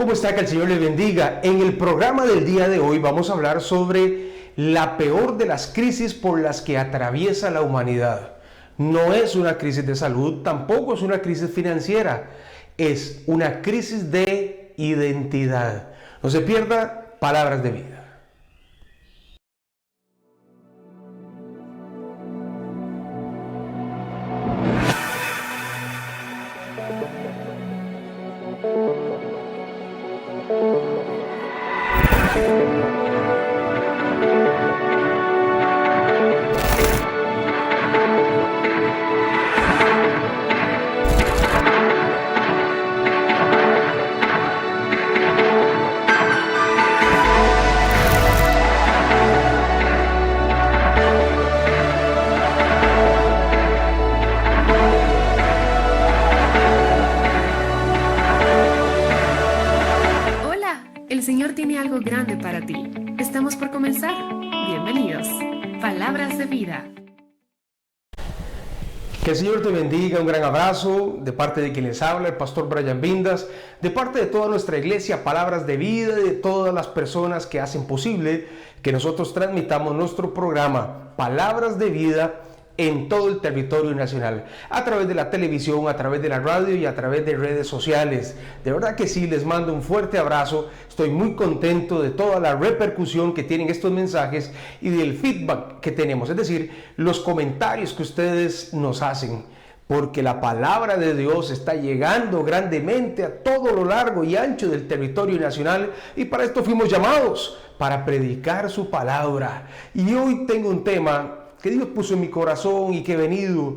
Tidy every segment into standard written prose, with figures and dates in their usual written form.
¿Cómo está? Que el Señor le bendiga. En el programa del día de hoy vamos a hablar sobre la peor de las crisis por las que atraviesa la humanidad. No es una crisis de salud, tampoco es una crisis financiera, es una crisis de identidad. No se pierda Palabras de Vida. El Señor tiene algo grande para ti. Estamos por comenzar. Bienvenidos. Palabras de vida. Que el Señor te bendiga, un gran abrazo de parte de quien les habla, el pastor Brian Vindas, de parte de toda nuestra iglesia, Palabras de Vida, de todas las personas que hacen posible que nosotros transmitamos nuestro programa Palabras de Vida en todo el territorio nacional, a través de la televisión, a través de la radio y a través de redes sociales. De verdad que sí, les mando un fuerte abrazo. Estoy muy contento de toda la repercusión que tienen estos mensajes y del feedback que tenemos, es decir, los comentarios que ustedes nos hacen, porque la palabra de Dios está llegando grandemente a todo lo largo y ancho del territorio nacional, y para esto fuimos llamados, para predicar su palabra. Y hoy tengo un tema que Dios puso en mi corazón y que he venido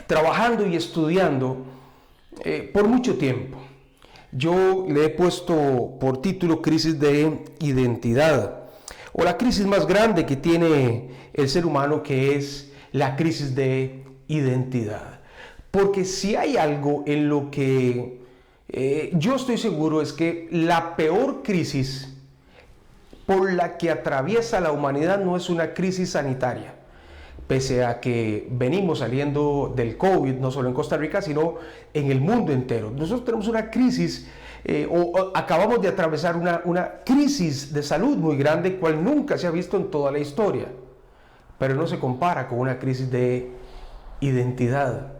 trabajando y estudiando por mucho tiempo. Yo le he puesto por título crisis de identidad, o la crisis más grande que tiene el ser humano, que es la crisis de identidad. Porque si hay algo en lo que yo estoy seguro, es que la peor crisis por la que atraviesa la humanidad no es una crisis sanitaria, pese a que venimos saliendo del COVID, no solo en Costa Rica, sino en el mundo entero. Nosotros tenemos una crisis, acabamos de atravesar una crisis de salud muy grande, cual nunca se ha visto en toda la historia, pero no se compara con una crisis de identidad.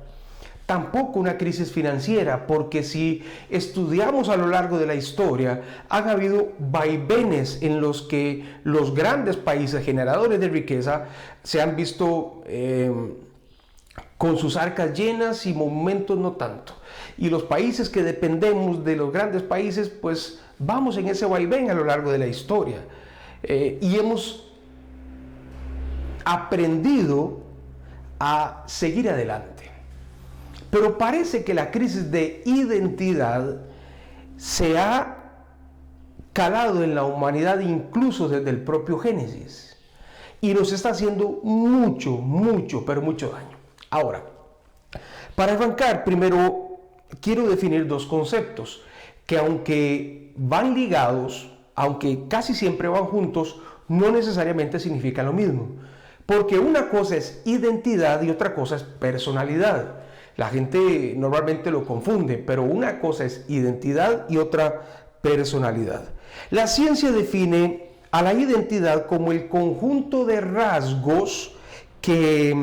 Tampoco una crisis financiera, porque si estudiamos a lo largo de la historia, han habido vaivenes en los que los grandes países generadores de riqueza se han visto con sus arcas llenas y momentos no tanto. Y los países que dependemos de los grandes países, pues vamos en ese vaivén a lo largo de la historia. Y hemos aprendido a seguir adelante. Pero parece que la crisis de identidad se ha calado en la humanidad incluso desde el propio Génesis, y nos está haciendo mucho, pero mucho daño. Ahora, para arrancar, primero quiero definir dos conceptos que, aunque van ligados, aunque casi siempre van juntos, no necesariamente significan lo mismo. Porque una cosa es identidad y otra cosa es personalidad. La gente normalmente lo confunde, pero una cosa es identidad y otra personalidad. La ciencia define a la identidad como el conjunto de rasgos que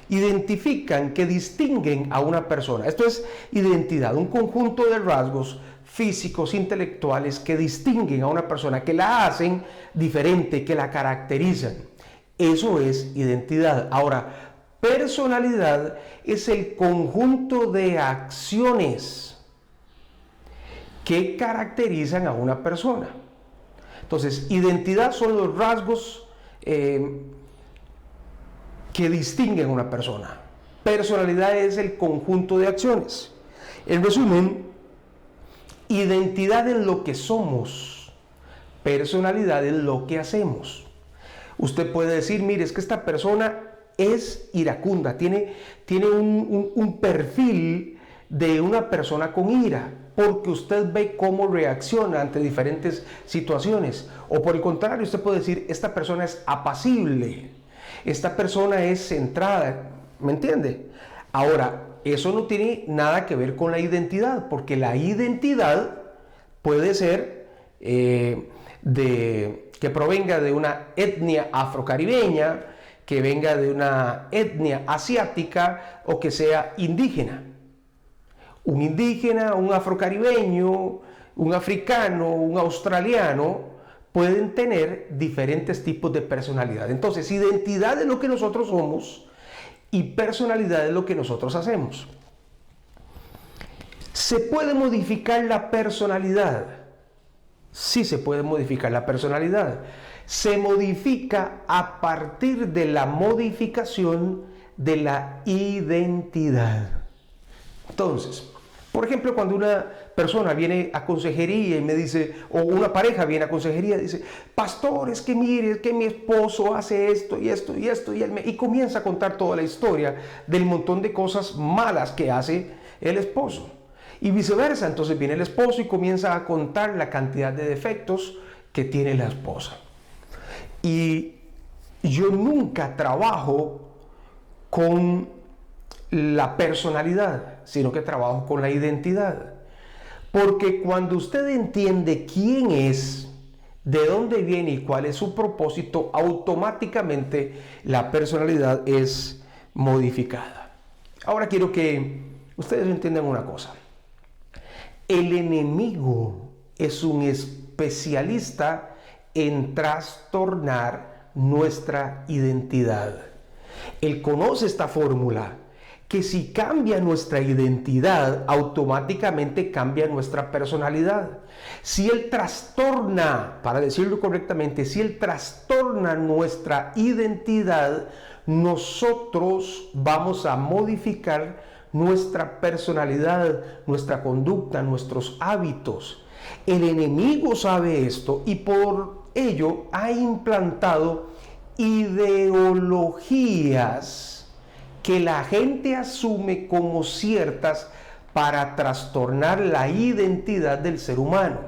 identifican, que distinguen a una persona. Esto es identidad, un conjunto de rasgos físicos, intelectuales, que distinguen a una persona, que la hacen diferente, que la caracterizan. Eso es identidad. Ahora, personalidad es el conjunto de acciones que caracterizan a una persona. Entonces, identidad son los rasgos que distinguen a una persona. Personalidad es el conjunto de acciones. En resumen, identidad es lo que somos, personalidad es lo que hacemos. Usted puede decir, mire, es que esta persona es iracunda, tiene un perfil de una persona con ira, porque usted ve cómo reacciona ante diferentes situaciones. O por el contrario, usted puede decir, esta persona es apacible, esta persona es centrada, ¿me entiende? Ahora, eso no tiene nada que ver con la identidad, porque la identidad puede ser que provenga de una etnia afrocaribeña, que venga de una etnia asiática o que sea indígena. Un indígena, un afrocaribeño, un africano, un australiano pueden tener diferentes tipos de personalidad. Entonces, identidad es lo que nosotros somos y personalidad es lo que nosotros hacemos. ¿Se puede modificar la personalidad? Sí se puede modificar la personalidad. Se modifica a partir de la modificación de la identidad. Entonces, por ejemplo, cuando una persona viene a consejería y me dice, o una pareja viene a consejería y dice, pastor, es que mire, que mi esposo hace esto y esto y esto, y comienza a contar toda la historia del montón de cosas malas que hace el esposo. Y viceversa, entonces viene el esposo y comienza a contar la cantidad de defectos que tiene la esposa. Y yo nunca trabajo con la personalidad, sino que trabajo con la identidad. Porque cuando usted entiende quién es, de dónde viene y cuál es su propósito, automáticamente la personalidad es modificada. Ahora quiero que ustedes entiendan una cosa. El enemigo es un especialista en trastornar nuestra identidad. Él conoce esta fórmula, que si cambia nuestra identidad, automáticamente cambia nuestra personalidad. Si él trastorna, para decirlo correctamente, si él trastorna nuestra identidad, nosotros vamos a modificar nuestra personalidad, nuestra conducta, nuestros hábitos. El enemigo sabe esto y por ello ha implantado ideologías que la gente asume como ciertas para trastornar la identidad del ser humano.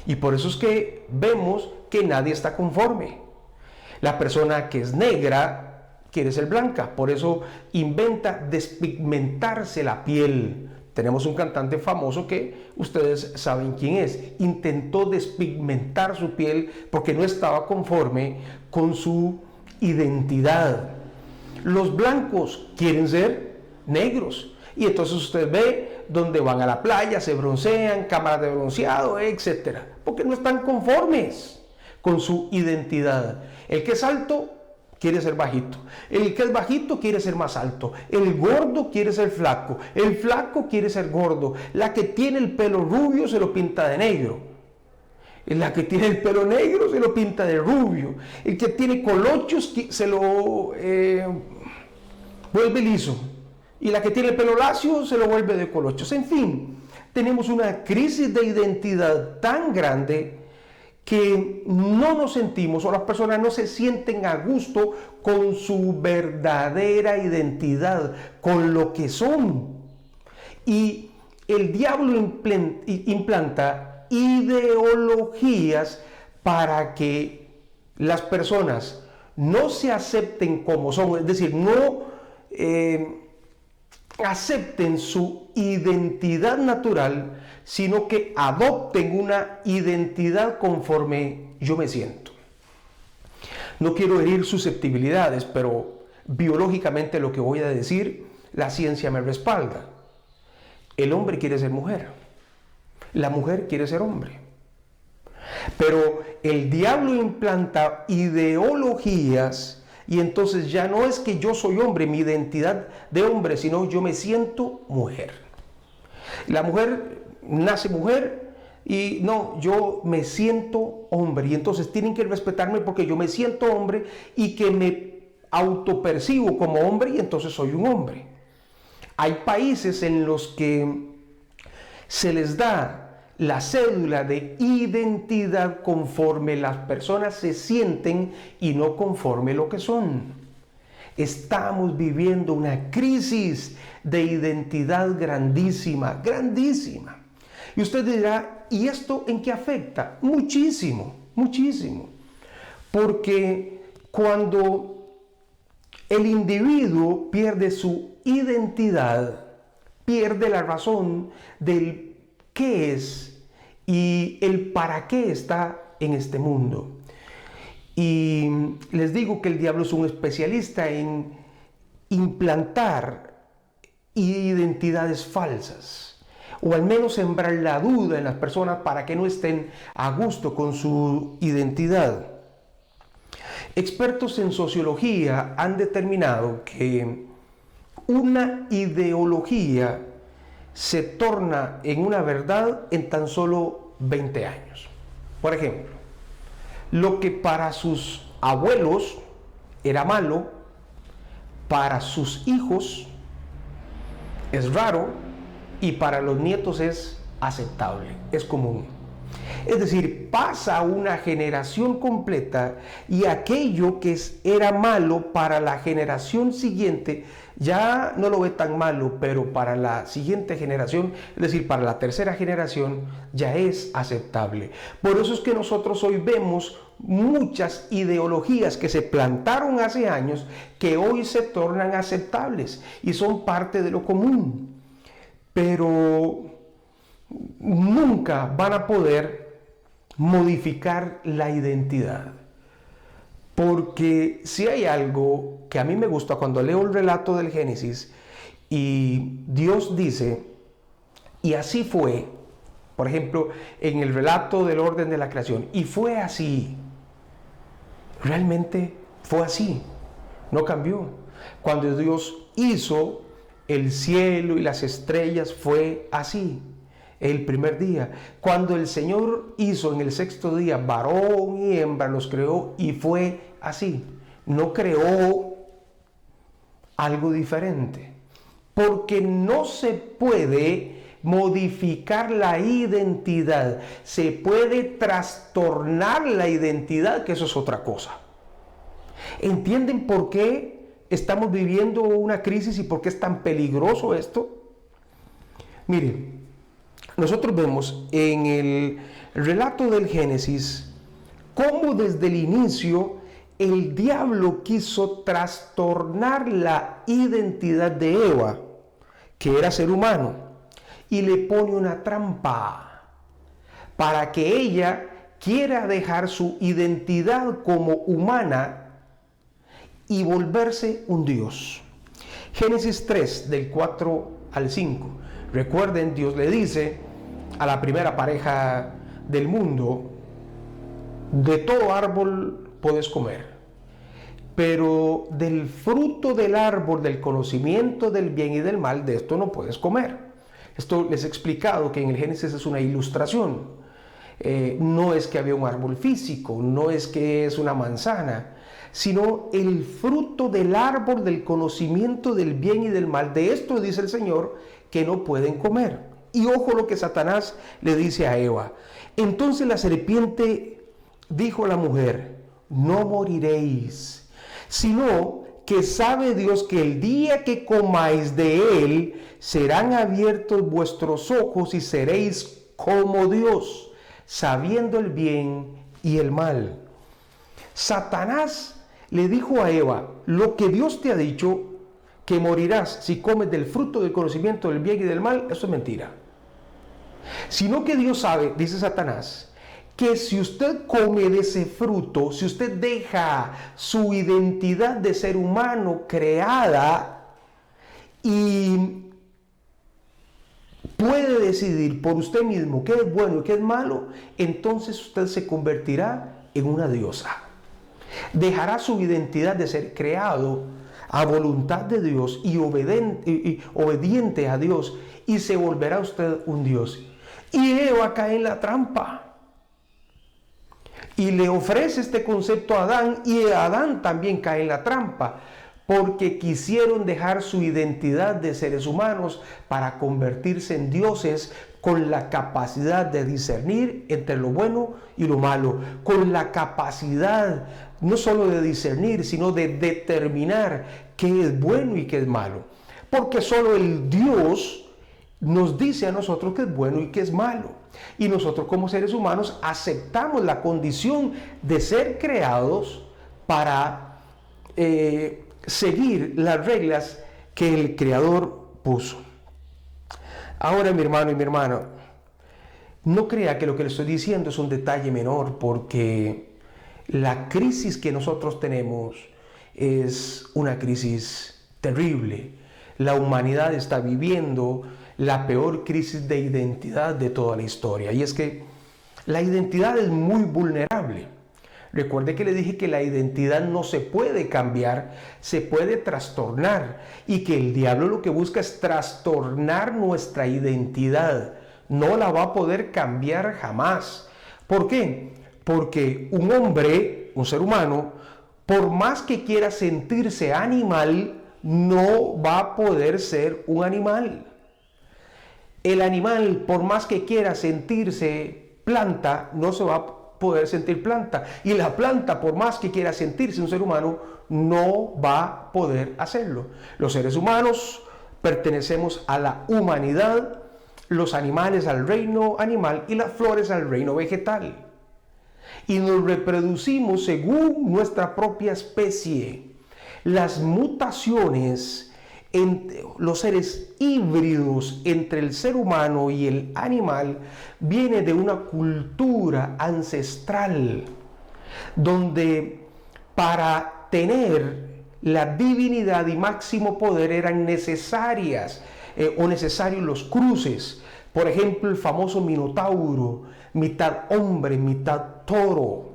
Y por eso es que vemos que nadie está conforme. La persona que es negra quiere ser blanca, por eso inventa despigmentarse la piel. Tenemos un cantante famoso que ustedes saben quién es. Intentó despigmentar su piel porque no estaba conforme con su identidad. Los blancos quieren ser negros. Y entonces usted ve donde van a la playa, se broncean, cámaras de bronceado, etc. Porque no están conformes con su identidad. El que es alto quiere ser bajito. El que es bajito quiere ser más alto. El gordo quiere ser flaco. El flaco quiere ser gordo. La que tiene el pelo rubio se lo pinta de negro. La que tiene el pelo negro se lo pinta de rubio. El que tiene colochos se lo vuelve liso. Y la que tiene el pelo lacio se lo vuelve de colochos. En fin, tenemos una crisis de identidad tan grande que no nos sentimos, o las personas no se sienten a gusto con su verdadera identidad, con lo que son. Y el diablo implanta ideologías para que las personas no se acepten como son, es decir, no acepten su identidad natural, sino que adopten una identidad conforme yo me siento. No quiero herir susceptibilidades, pero biológicamente lo que voy a decir, la ciencia me respalda. El hombre quiere ser mujer, la mujer quiere ser hombre. Pero el diablo implanta ideologías y entonces ya no es que yo soy hombre, mi identidad de hombre, sino yo me siento mujer. La mujer nace mujer y no, yo me siento hombre y entonces tienen que respetarme porque yo me siento hombre y que me autopercibo como hombre y entonces soy un hombre. Hay países en los que se les da la cédula de identidad conforme las personas se sienten y no conforme lo que son. Estamos viviendo una crisis de identidad grandísima, grandísima. Y usted dirá, ¿y esto en qué afecta? Muchísimo, muchísimo. Porque cuando el individuo pierde su identidad, pierde la razón del qué es y el para qué está en este mundo. Y les digo que el diablo es un especialista en implantar identidades falsas, o al menos sembrar la duda en las personas para que no estén a gusto con su identidad. Expertos en sociología han determinado que una ideología se torna en una verdad en tan solo 20 años. Por ejemplo, lo que para sus abuelos era malo, para sus hijos es raro y para los nietos es aceptable, es común. Es decir, pasa una generación completa y aquello que era malo para la generación siguiente ya no lo ve tan malo, pero para la siguiente generación, es decir, para la tercera generación, ya es aceptable. Por eso es que nosotros hoy vemos muchas ideologías que se plantaron hace años que hoy se tornan aceptables y son parte de lo común. Pero nunca van a poder modificar la identidad. Porque si hay algo que a mí me gusta cuando leo el relato del Génesis y Dios dice, y así fue, por ejemplo, en el relato del orden de la creación, y fue así, realmente fue así, no cambió. Cuando Dios hizo el cielo y las estrellas fue así. El primer día, cuando el Señor hizo en el sexto día varón y hembra, los creó y fue así. No creó algo diferente, porque no se puede modificar la identidad, se puede trastornar la identidad, que eso es otra cosa. ¿Entienden por qué estamos viviendo una crisis y por qué es tan peligroso esto? Miren, nosotros vemos en el relato del Génesis cómo desde el inicio el diablo quiso trastornar la identidad de Eva, que era ser humano, y le pone una trampa para que ella quiera dejar su identidad como humana y volverse un Dios. Génesis 3, del 4 al 5. Recuerden, Dios le dice a la primera pareja del mundo, de todo árbol puedes comer, pero del fruto del árbol del conocimiento del bien y del mal, de esto no puedes comer. Esto les he explicado que en el Génesis es una ilustración. No es que había un árbol físico, no es que es una manzana, sino el fruto del árbol del conocimiento del bien y del mal. De esto dice el Señor que no pueden comer. Y ojo lo que Satanás le dice a Eva. Entonces la serpiente dijo a la mujer, no moriréis, sino que sabe Dios que el día que comáis de él, serán abiertos vuestros ojos y seréis como Dios, sabiendo el bien y el mal. Satanás le dijo a Eva, lo que Dios te ha dicho, que morirás si comes del fruto del conocimiento del bien y del mal, eso es mentira. Sino que Dios sabe, dice Satanás, que si usted come de ese fruto, si usted deja su identidad de ser humano creada y puede decidir por usted mismo qué es bueno y qué es malo, entonces usted se convertirá en una diosa. Dejará su identidad de ser creado a voluntad de Dios y obediente a Dios, y se volverá usted un Dios. Y Eva cae en la trampa y le ofrece este concepto a Adán, y Adán también cae en la trampa, porque quisieron dejar su identidad de seres humanos para convertirse en dioses, con la capacidad de discernir entre lo bueno y lo malo, con la capacidad no solo de discernir, sino de determinar qué es bueno y qué es malo, porque solo el Dios nos dice a nosotros qué es bueno y qué es malo, y nosotros como seres humanos aceptamos la condición de ser creados para seguir las reglas que el Creador puso. Ahora, mi hermano y mi hermana, No crea que lo que le estoy diciendo es un detalle menor, porque la crisis que nosotros tenemos es una crisis terrible. La humanidad está viviendo la peor crisis de identidad de toda la historia. Y es que la identidad es muy vulnerable. Recuerde que le dije que la identidad no se puede cambiar, se puede trastornar. Y que el diablo lo que busca es trastornar nuestra identidad. No la va a poder cambiar jamás. ¿Por qué? Porque un hombre, un ser humano, por más que quiera sentirse animal, no va a poder ser un animal. El animal, por más que quiera sentirse planta, no se va a poder sentir planta. Y la planta, por más que quiera sentirse un ser humano, no va a poder hacerlo. Los seres humanos pertenecemos a la humanidad, los animales al reino animal y las flores al reino vegetal. Y nos reproducimos según nuestra propia especie. Las mutaciones entre los seres híbridos entre el ser humano y el animal viene de una cultura ancestral donde para tener la divinidad y máximo poder eran necesarios los cruces. Por ejemplo, el famoso Minotauro, mitad hombre, mitad toro.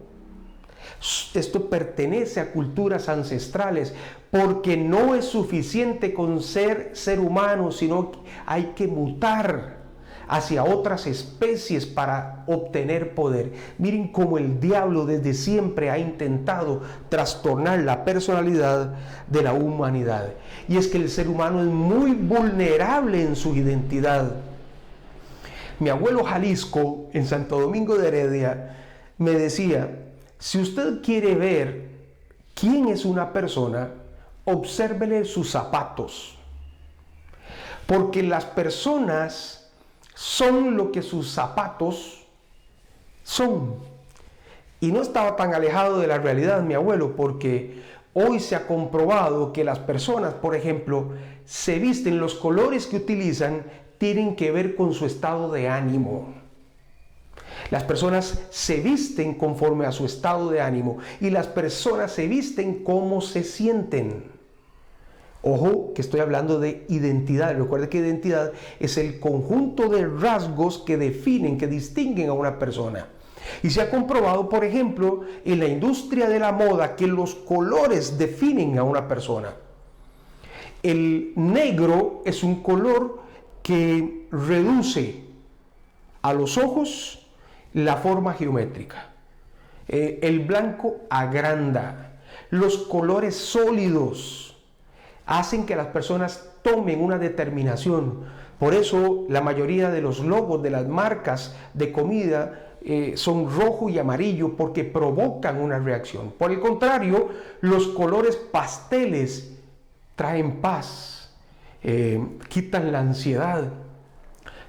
Esto pertenece a culturas ancestrales, porque no es suficiente con ser humano, sino que hay que mutar hacia otras especies para obtener poder. Miren cómo el diablo desde siempre ha intentado trastornar la personalidad de la humanidad. Y es que el ser humano es muy vulnerable en su identidad. Mi abuelo Jalisco, en Santo Domingo de Heredia, me decía: si usted quiere ver quién es una persona, obsérvele sus zapatos. Porque las personas son lo que sus zapatos son. Y no estaba tan alejado de la realidad mi abuelo, porque hoy se ha comprobado que las personas, por ejemplo, se visten, los colores que utilizan tienen que ver con su estado de ánimo. Las personas se visten conforme a su estado de ánimo y las personas se visten como se sienten. Ojo, que estoy hablando de identidad. Recuerde que identidad es el conjunto de rasgos que definen, que distinguen a una persona. Y se ha comprobado, por ejemplo, en la industria de la moda, que los colores definen a una persona. El negro es un color que reduce a los ojos la forma geométrica. El blanco agranda. Los colores sólidos hacen que las personas tomen una determinación. Por eso la mayoría de los logos de las marcas de comida son rojo y amarillo, porque provocan una reacción. Por el contrario, los colores pasteles traen paz, quitan la ansiedad.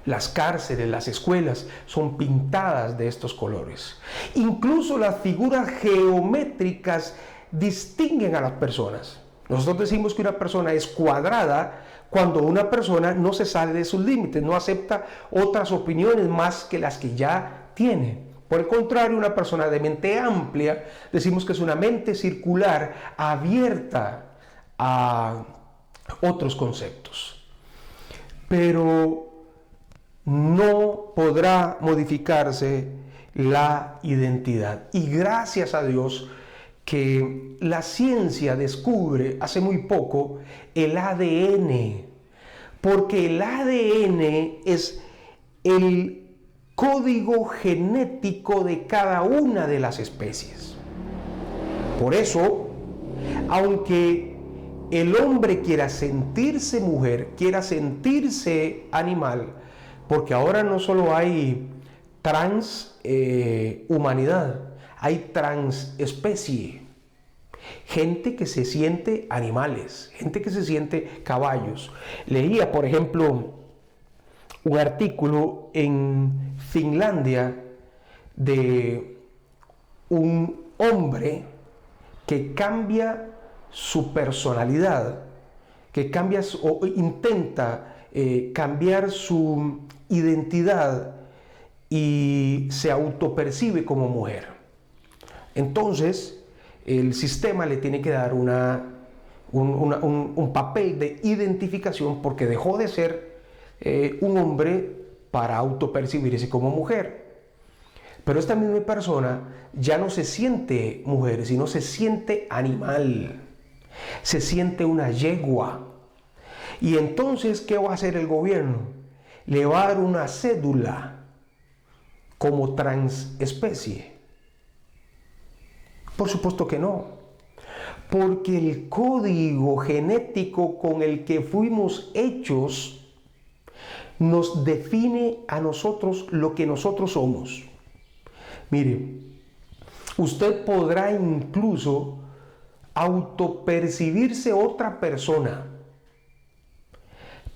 Las cárceles, las escuelas son pintadas de estos colores. Incluso las figuras geométricas distinguen a las personas. Nosotros decimos que una persona es cuadrada cuando una persona no se sale de sus límites, no acepta otras opiniones más que las que ya tiene. Por el contrario, una persona de mente amplia, decimos que es una mente circular, abierta a otros conceptos. Pero no podrá modificarse la identidad. Y gracias a Dios que la ciencia descubre hace muy poco el ADN, porque el ADN es el código genético de cada una de las especies. Por eso, aunque el hombre quiera sentirse mujer, quiera sentirse animal, porque ahora no solo hay trans humanidad, hay transespecie. Gente que se siente animales, gente que se siente caballos. Leía, por ejemplo, un artículo en Finlandia de un hombre que cambia su personalidad, que cambia o intenta cambiar su identidad y se autopercibe como mujer. Entonces, el sistema le tiene que dar un papel de identificación porque dejó de ser un hombre para autopercibirse como mujer. Pero esta misma persona ya no se siente mujer, sino se siente animal, se siente una yegua. Y entonces, ¿qué va a hacer el gobierno? Le va a dar una cédula como transespecie. Por supuesto que no, porque el código genético con el que fuimos hechos nos define a nosotros lo que nosotros somos. Mire, usted podrá incluso autopercibirse otra persona,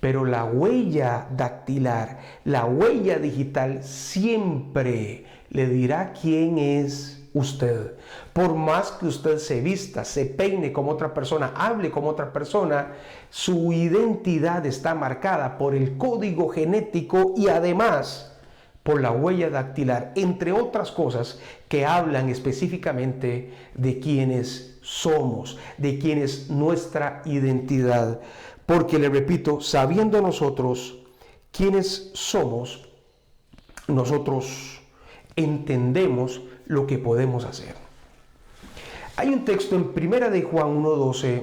pero la huella dactilar, la huella digital siempre le dirá quién es usted. Por más que usted se vista, se peine como otra persona, hable como otra persona, su identidad está marcada por el código genético y además por la huella dactilar, entre otras cosas que hablan específicamente de quiénes somos, de quién es nuestra identidad. Porque, le repito, sabiendo nosotros quiénes somos, nosotros entendemos lo que podemos hacer. Hay un texto en 1 de Juan 1:12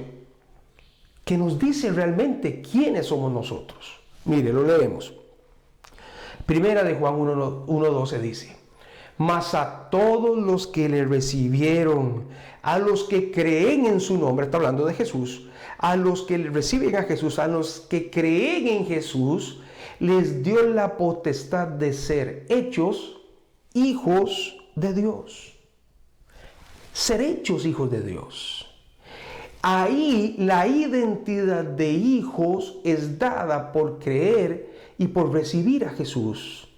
que nos dice realmente quiénes somos nosotros. Mire, lo leemos. 1 de Juan 1:12 dice: mas a todos los que le recibieron, a los que creen en su nombre, está hablando de Jesús, a los que le reciben a Jesús, a los que creen en Jesús, les dio la potestad de ser hechos hijos de Dios. Ser hechos hijos de Dios. Ahí la identidad de hijos es dada por creer y por recibir a Jesús.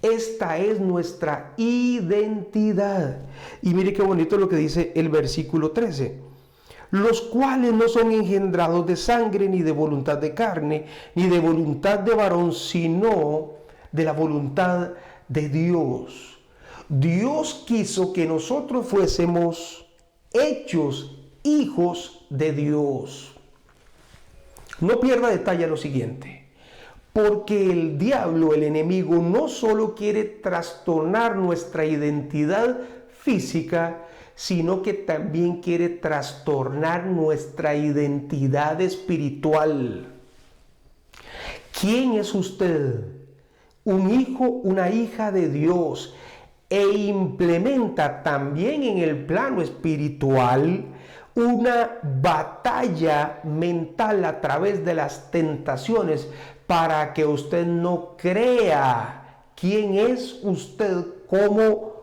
Esta es nuestra identidad. Y mire qué bonito lo que dice el versículo 13. Los cuales no son engendrados de sangre, ni de voluntad de carne, ni de voluntad de varón, sino de la voluntad de Dios. Dios quiso que nosotros fuésemos hechos hijos de Dios. No pierda detalle lo siguiente. Porque el diablo, el enemigo, no solo quiere trastornar nuestra identidad física, sino que también quiere trastornar nuestra identidad espiritual. ¿Quién es usted? Un hijo, una hija de Dios, e implementa también en el plano espiritual una batalla mental a través de las tentaciones para que usted no crea quién es usted como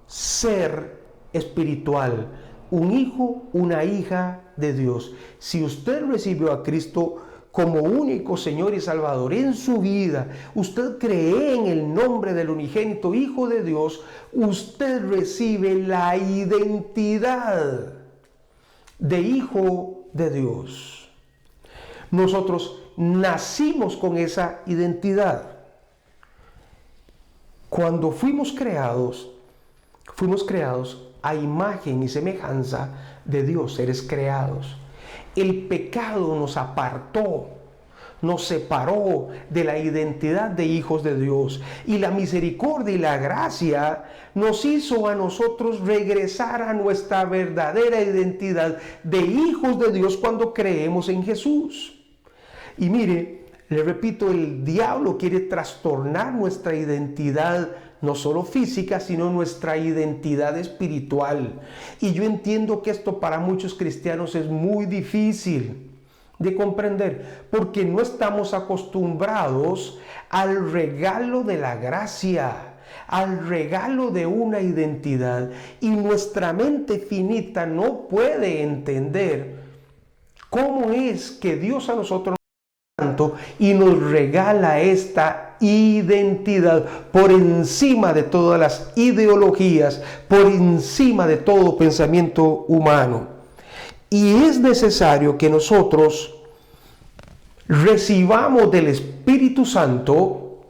ser espiritual, un hijo, una hija de Dios. Si usted recibió a Cristo como único Señor y Salvador en su vida, usted cree en el nombre del unigénito Hijo de Dios, usted recibe la identidad de hijo de Dios. Nosotros nacimos con esa identidad. Cuando fuimos creados a imagen y semejanza de Dios, seres creados. El pecado nos apartó, nos separó de la identidad de hijos de Dios, y la misericordia y la gracia nos hizo a nosotros regresar a nuestra verdadera identidad de hijos de Dios cuando creemos en Jesús. Y mire, le repito, el diablo quiere trastornar nuestra identidad, no solo física, sino nuestra identidad espiritual. Y yo entiendo que esto para muchos cristianos es muy difícil de comprender, porque no estamos acostumbrados al regalo de la gracia, al regalo de una identidad, y nuestra mente finita no puede entender cómo es que Dios a nosotros y nos regala esta identidad por encima de todas las ideologías, por encima de todo pensamiento humano. Y es necesario que nosotros recibamos del Espíritu Santo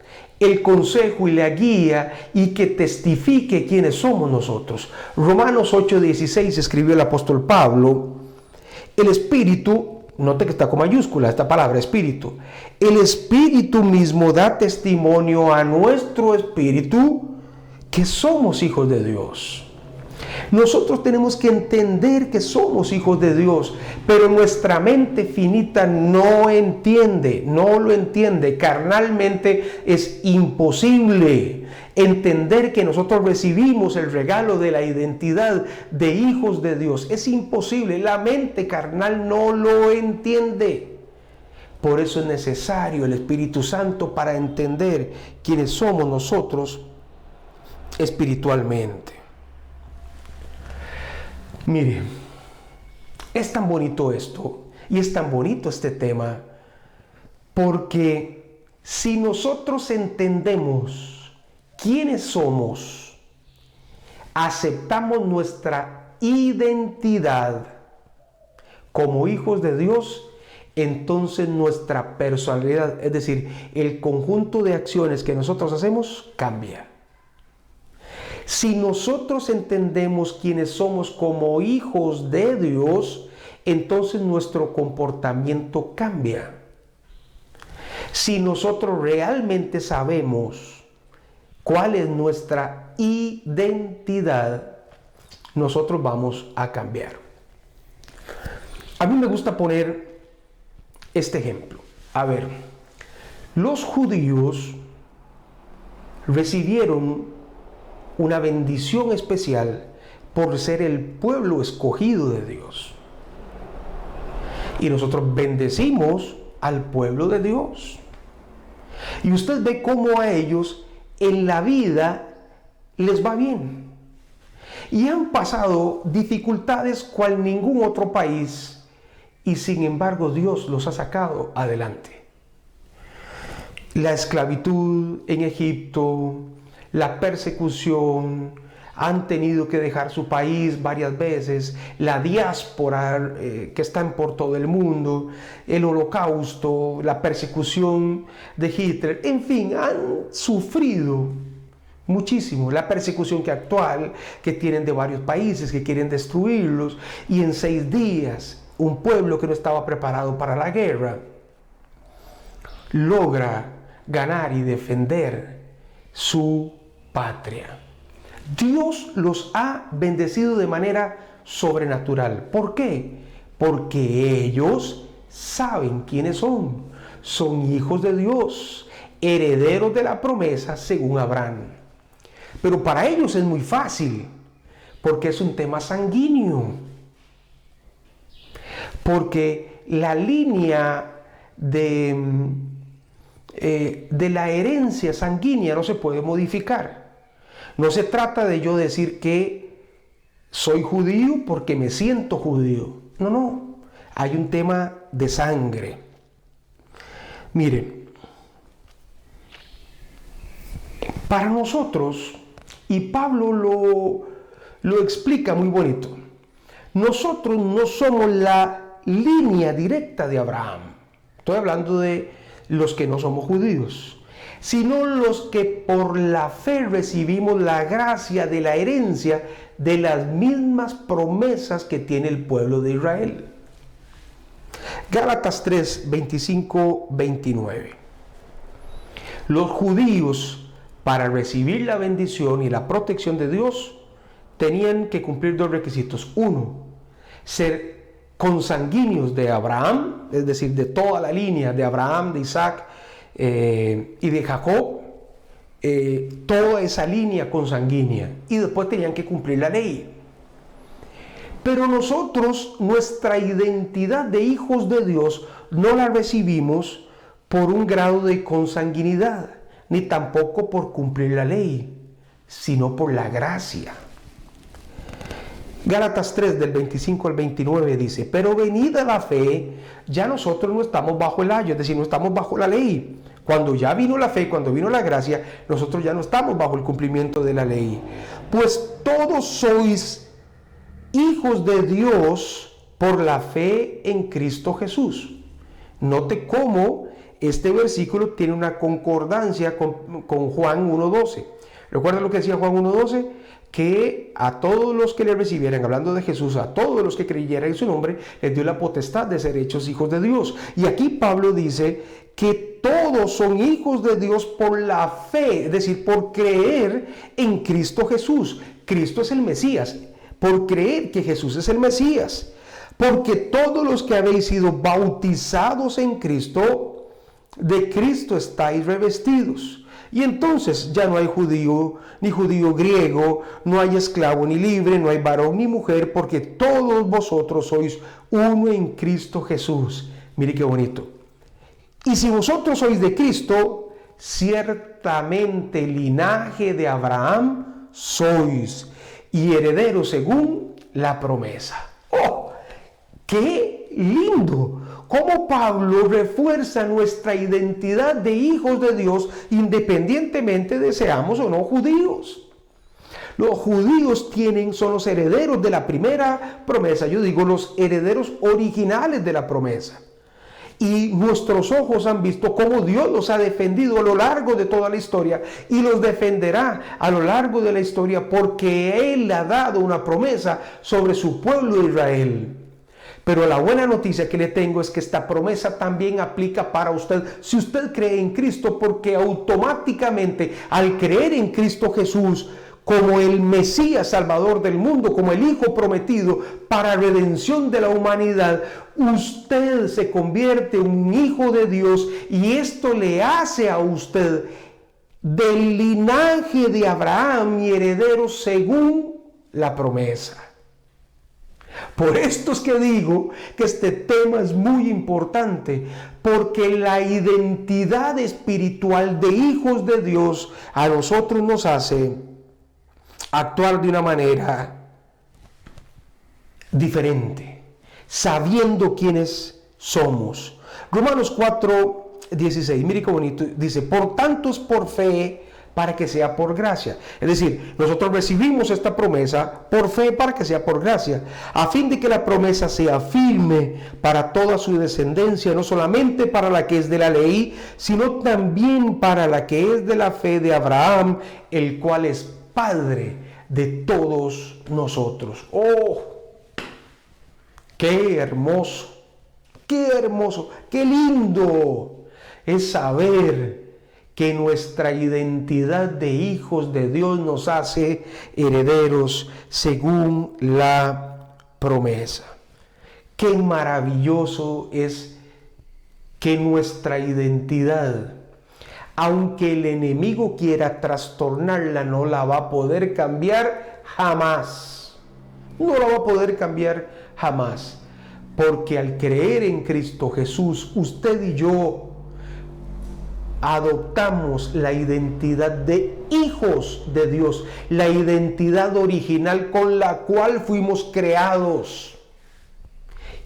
el consejo y la guía y que testifique quiénes somos nosotros. Romanos 8:16 escribió el apóstol Pablo, el Espíritu, note que está con mayúscula esta palabra, Espíritu, el Espíritu mismo da testimonio a nuestro espíritu que somos hijos de Dios. Nosotros tenemos que entender que somos hijos de Dios, pero nuestra mente finita no lo entiende. Carnalmente es imposible entender que nosotros recibimos el regalo de la identidad de hijos de Dios. Es imposible, la mente carnal no lo entiende. Por eso es necesario el Espíritu Santo para entender quiénes somos nosotros espiritualmente. Mire, es tan bonito esto y es tan bonito este tema, porque si nosotros entendemos quiénes somos, aceptamos nuestra identidad como hijos de Dios, entonces nuestra personalidad, es decir, el conjunto de acciones que nosotros hacemos, cambia. Si nosotros entendemos quiénes somos como hijos de Dios, entonces nuestro comportamiento cambia. Si nosotros realmente sabemos cuál es nuestra identidad, nosotros vamos a cambiar. A mí me gusta poner este ejemplo. A ver, los judíos recibieron una bendición especial por ser el pueblo escogido de Dios. Y nosotros bendecimos al pueblo de Dios. Y usted ve cómo a ellos en la vida les va bien. Y han pasado dificultades cual ningún otro país, y sin embargo Dios los ha sacado adelante. La esclavitud en Egipto, la persecución, han tenido que dejar su país varias veces, la diáspora que están por todo el mundo, el holocausto, la persecución de Hitler, en fin, han sufrido muchísimo. La persecución actual que tienen de varios países que quieren destruirlos, y en 6 días un pueblo que no estaba preparado para la guerra logra ganar y defender su patria. Dios los ha bendecido de manera sobrenatural. ¿Por qué? Porque ellos saben quiénes son. Son hijos de Dios, herederos de la promesa según Abraham. Pero para ellos es muy fácil, porque es un tema sanguíneo. Porque la línea de la herencia sanguínea no se puede modificar. No se trata de yo decir que soy judío porque me siento judío. No. Hay un tema de sangre. Miren, para nosotros, y Pablo lo explica muy bonito, nosotros no somos la línea directa de Abraham. Estoy hablando de los que no somos judíos, sino los que por la fe recibimos la gracia de la herencia de las mismas promesas que tiene el pueblo de Israel. Gálatas 3, 25, 29. Los judíos, para recibir la bendición y la protección de Dios, tenían que cumplir 2 requisitos. 1, ser consanguíneos de Abraham, es decir, de toda la línea de Abraham, de Isaac y de Jacob, toda esa línea consanguínea, y después tenían que cumplir la ley. Pero nosotros, nuestra identidad de hijos de Dios, no la recibimos por un grado de consanguinidad, ni tampoco por cumplir la ley, sino por la gracia. Gálatas 3 del 25 al 29 dice: pero venida la fe, ya nosotros no estamos bajo el ayo, es decir, no estamos bajo la ley. Cuando ya vino la fe, cuando vino la gracia, nosotros ya no estamos bajo el cumplimiento de la ley. Pues todos sois hijos de Dios por la fe en Cristo Jesús. Note cómo este versículo tiene una concordancia con Juan 1:12. ¿Recuerdan lo que decía Juan 1:12? Que a todos los que le recibieran, hablando de Jesús, a todos los que creyeran en su nombre, les dio la potestad de ser hechos hijos de Dios. Y aquí Pablo dice que todos son hijos de Dios por la fe, es decir, por creer en Cristo Jesús. Cristo es el Mesías, por creer que Jesús es el Mesías. Porque todos los que habéis sido bautizados en Cristo, de Cristo estáis revestidos. Y entonces ya no hay judío ni judío griego, no hay esclavo ni libre, no hay varón ni mujer, porque todos vosotros sois uno en Cristo Jesús. Mire qué bonito. Y si vosotros sois de Cristo, ciertamente linaje de Abraham sois, y herederos según la promesa. ¡Oh! ¡Qué lindo! Cómo Pablo refuerza nuestra identidad de hijos de Dios independientemente de seamos o no judíos. Los judíos son los herederos de la primera promesa, yo digo los herederos originales de la promesa. Y nuestros ojos han visto cómo Dios los ha defendido a lo largo de toda la historia y los defenderá a lo largo de la historia porque Él ha dado una promesa sobre su pueblo Israel. Pero la buena noticia que le tengo es que esta promesa también aplica para usted si usted cree en Cristo, porque automáticamente al creer en Cristo Jesús como el Mesías Salvador del mundo, como el Hijo prometido para redención de la humanidad, usted se convierte en un hijo de Dios y esto le hace a usted del linaje de Abraham y heredero según la promesa. Por esto es que digo que este tema es muy importante, porque la identidad espiritual de hijos de Dios a nosotros nos hace actuar de una manera diferente, sabiendo quiénes somos. Romanos 4:16, mire qué bonito, dice, por tanto es por fe para que sea por gracia. Es decir, nosotros recibimos esta promesa por fe para que sea por gracia, a fin de que la promesa sea firme para toda su descendencia, no solamente para la que es de la ley, sino también para la que es de la fe de Abraham, el cual es Padre de todos nosotros. ¡Oh! ¡Qué hermoso! ¡Qué hermoso! ¡Qué lindo es saber que nuestra identidad de hijos de Dios nos hace herederos según la promesa! ¡Qué maravilloso es que nuestra identidad, aunque el enemigo quiera trastornarla, no la va a poder cambiar jamás! No la va a poder cambiar jamás, porque al creer en Cristo Jesús, usted y yo adoptamos la identidad de hijos de Dios, la identidad original con la cual fuimos creados.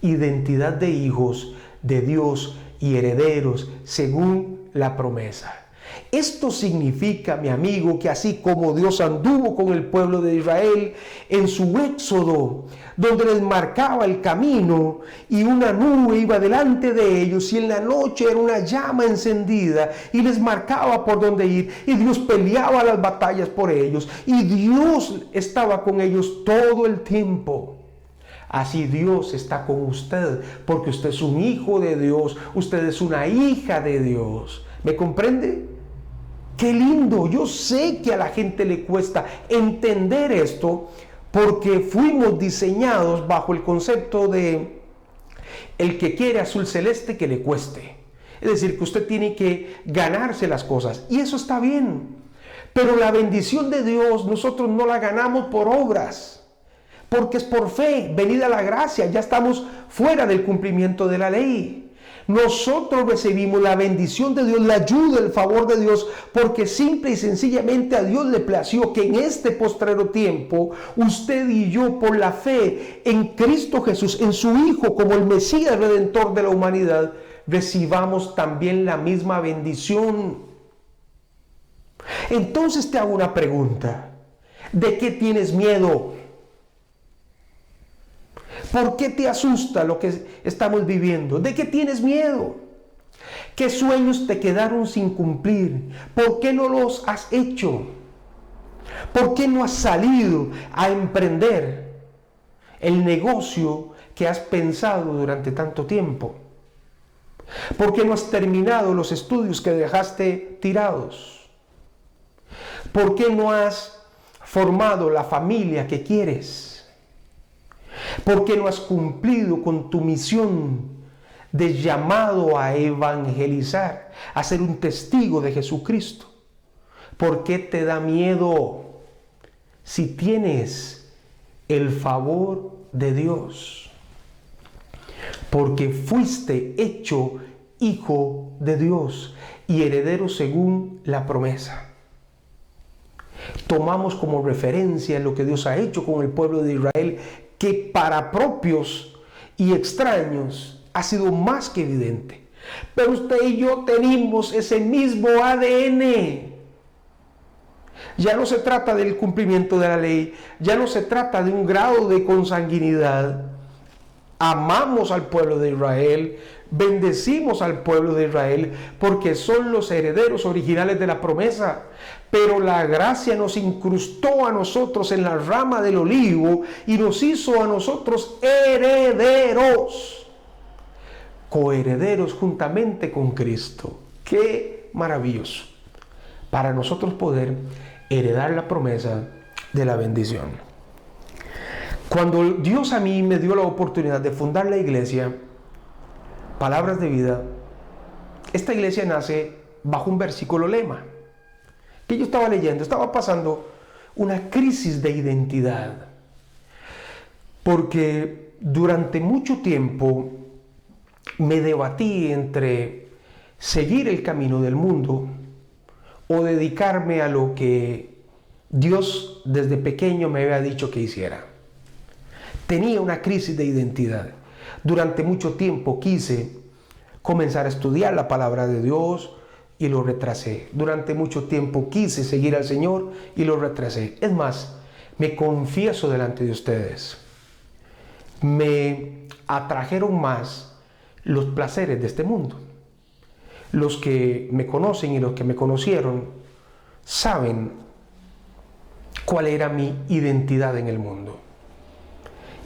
Identidad de hijos de Dios y herederos según la promesa. Esto significa, mi amigo, que así como Dios anduvo con el pueblo de Israel en su éxodo, donde les marcaba el camino y una nube iba delante de ellos y en la noche era una llama encendida y les marcaba por dónde ir, y Dios peleaba las batallas por ellos y Dios estaba con ellos todo el tiempo. Así Dios está con usted, porque usted es un hijo de Dios, usted es una hija de Dios. ¿Me comprende? ¡Qué lindo! Yo sé que a la gente le cuesta entender esto, porque fuimos diseñados bajo el concepto de el que quiere azul celeste que le cueste. Es decir, que usted tiene que ganarse las cosas, y eso está bien. Pero la bendición de Dios nosotros no la ganamos por obras, porque es por fe, venida la gracia, ya estamos fuera del cumplimiento de la ley. Nosotros recibimos la bendición de Dios, la ayuda, el favor de Dios, porque simple y sencillamente a Dios le plació que en este postrero tiempo, usted y yo, por la fe en Cristo Jesús, en su Hijo, como el Mesías Redentor de la humanidad, recibamos también la misma bendición. Entonces te hago una pregunta: ¿de qué tienes miedo? ¿Por qué te asusta lo que estamos viviendo? ¿De qué tienes miedo? ¿Qué sueños te quedaron sin cumplir? ¿Por qué no los has hecho? ¿Por qué no has salido a emprender el negocio que has pensado durante tanto tiempo? ¿Por qué no has terminado los estudios que dejaste tirados? ¿Por qué no has formado la familia que quieres? ¿Por qué no has cumplido con tu misión de llamado a evangelizar, a ser un testigo de Jesucristo? ¿Por qué te da miedo si tienes el favor de Dios? Porque fuiste hecho hijo de Dios y heredero según la promesa. Tomamos como referencia lo que Dios ha hecho con el pueblo de Israel, que para propios y extraños ha sido más que evidente. Pero usted y yo tenemos ese mismo ADN. Ya no se trata del cumplimiento de la ley, ya no se trata de un grado de consanguinidad. Amamos al pueblo de Israel, bendecimos al pueblo de Israel porque son los herederos originales de la promesa. Pero la gracia nos incrustó a nosotros en la rama del olivo y nos hizo a nosotros herederos, coherederos juntamente con Cristo. ¡Qué maravilloso! Para nosotros poder heredar la promesa de la bendición. Cuando Dios a mí me dio la oportunidad de fundar la iglesia Palabras de Vida, esta iglesia nace bajo un versículo lema que yo estaba leyendo. Estaba pasando una crisis de identidad, porque durante mucho tiempo me debatí entre seguir el camino del mundo o dedicarme a lo que Dios desde pequeño me había dicho que hiciera. Tenía una crisis de identidad. Durante mucho tiempo quise comenzar a estudiar la palabra de Dios y lo retrasé. Durante mucho tiempo quise seguir al Señor y lo retrasé. Es más, me confieso delante de ustedes, me atrajeron más los placeres de este mundo. Los que me conocen y los que me conocieron saben cuál era mi identidad en el mundo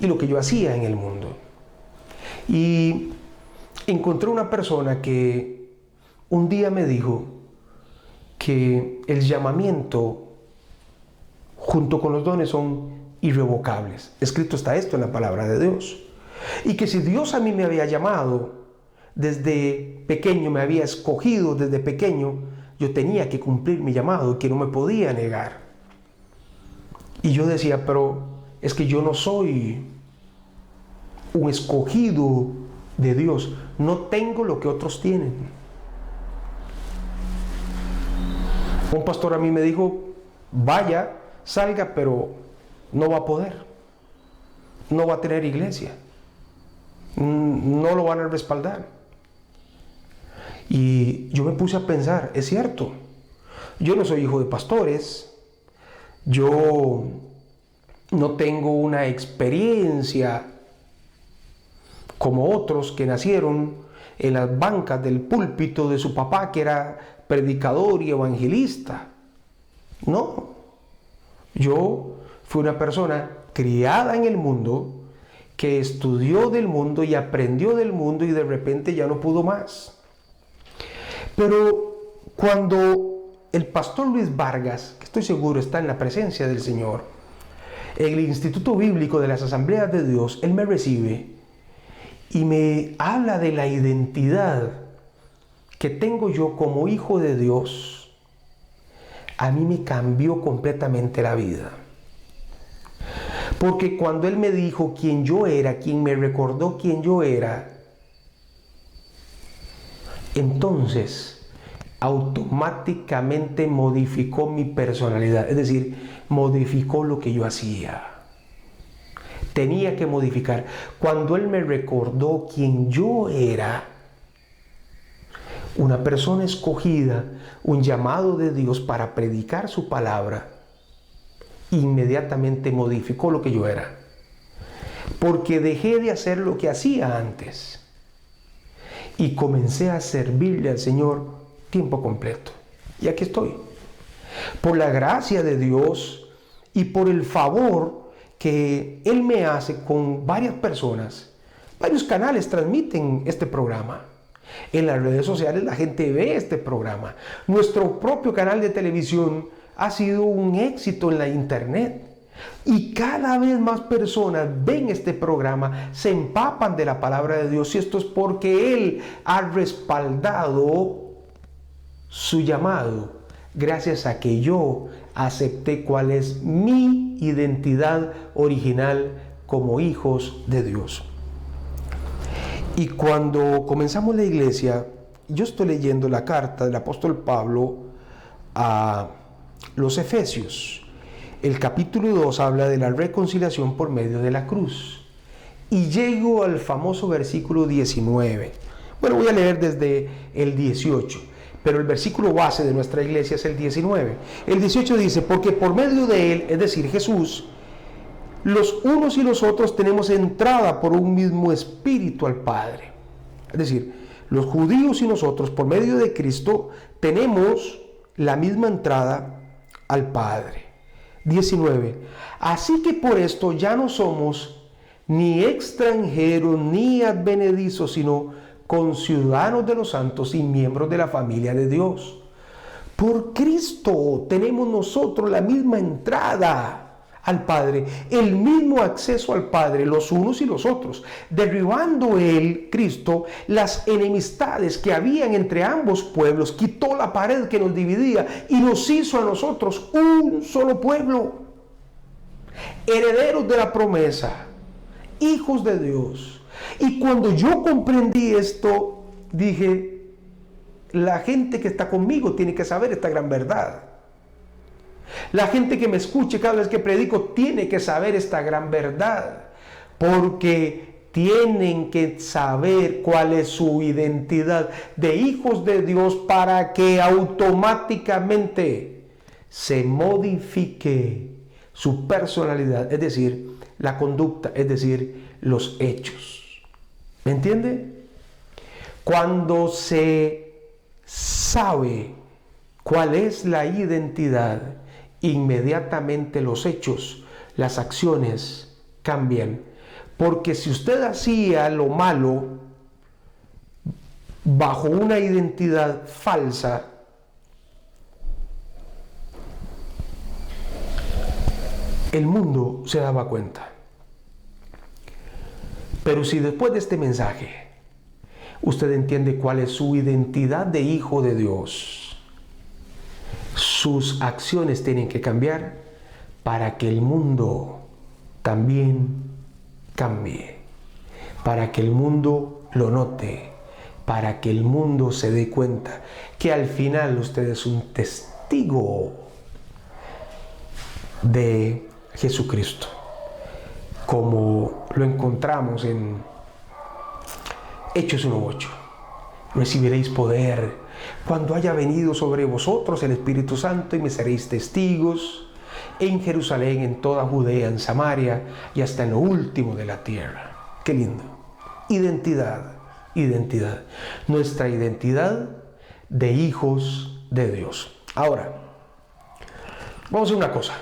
y lo que yo hacía en el mundo. Y encontré una persona que un día me dijo que el llamamiento junto con los dones son irrevocables. Escrito está esto en la palabra de Dios. Y que si Dios a mí me había llamado desde pequeño, me había escogido desde pequeño, yo tenía que cumplir mi llamado, que no me podía negar. Y yo decía, pero es que yo no soy un escogido de Dios, no tengo lo que otros tienen. Un pastor a mí me dijo, vaya, salga, pero no va a poder, no va a tener iglesia, no lo van a respaldar. Y yo me puse a pensar, es cierto, yo no soy hijo de pastores, yo no tengo una experiencia como otros que nacieron en las bancas del púlpito de su papá, que era predicador y evangelista. No, yo fui una persona criada en el mundo, que estudió del mundo y aprendió del mundo y de repente ya no pudo más. Pero cuando el pastor Luis Vargas, que estoy seguro está en la presencia del Señor, en el Instituto Bíblico de las Asambleas de Dios, él me recibe y me habla de la identidad que tengo yo como hijo de Dios. A mí me cambió completamente la vida. Porque cuando él me dijo quién yo era, quien me recordó quién yo era, entonces automáticamente modificó mi personalidad, es decir, modificó lo que yo hacía. Tenía que modificar. Cuando él me recordó quién yo era, una persona escogida, un llamado de Dios para predicar su palabra, inmediatamente modificó lo que yo era. Porque dejé de hacer lo que hacía antes. y comencé a servirle al Señor tiempo completo. Y aquí estoy. Por la gracia de Dios y por el favor que Él me hace con varias personas. Varios canales transmiten este programa. En las redes sociales la gente ve este programa. Nuestro propio canal de televisión ha sido un éxito en la internet. Y cada vez más personas ven este programa, se empapan de la palabra de Dios. Y esto es porque Él ha respaldado su llamado, gracias a que yo acepté cuál es mi identidad original como hijos de Dios. Y cuando comenzamos la iglesia, yo estoy leyendo la carta del apóstol Pablo a los Efesios. El capítulo 2 habla de la reconciliación por medio de la cruz. Y llego al famoso versículo 19. Bueno, voy a leer desde el 18, pero el versículo base de nuestra iglesia es el 19. El 18 dice, porque por medio de Él, es decir, Jesús, los unos y los otros tenemos entrada por un mismo espíritu al Padre. Es decir, los judíos y nosotros, por medio de Cristo, tenemos la misma entrada al Padre. 19. Así que por esto ya no somos ni extranjeros ni advenedizos, sino conciudadanos de los santos y miembros de la familia de Dios. Por Cristo tenemos nosotros la misma entrada al Padre, el mismo acceso al Padre, los unos y los otros, derribando Él, Cristo, las enemistades que habían entre ambos pueblos, quitó la pared que nos dividía y nos hizo a nosotros un solo pueblo, herederos de la promesa, hijos de Dios. Y cuando yo comprendí esto, dije, la gente que está conmigo tiene que saber esta gran verdad. La gente que me escuche cada vez que predico tiene que saber esta gran verdad, porque tienen que saber cuál es su identidad de hijos de Dios para que automáticamente se modifique su personalidad, es decir, la conducta, es decir, los hechos. ¿Me entiende? Cuando se sabe cuál es la identidad, inmediatamente los hechos, las acciones cambian. Porque si usted hacía lo malo bajo una identidad falsa, el mundo se daba cuenta. Pero si después de este mensaje usted entiende cuál es su identidad de hijo de Dios, sus acciones tienen que cambiar para que el mundo también cambie, para que el mundo lo note, para que el mundo se dé cuenta que al final usted es un testigo de Jesucristo, como lo encontramos en Hechos 1:8. Recibiréis poder cuando haya venido sobre vosotros el Espíritu Santo y me seréis testigos en Jerusalén, en toda Judea, en Samaria y hasta en lo último de la tierra. Qué lindo. Identidad, identidad. Nuestra identidad de hijos de Dios. Ahora, vamos a hacer una cosa.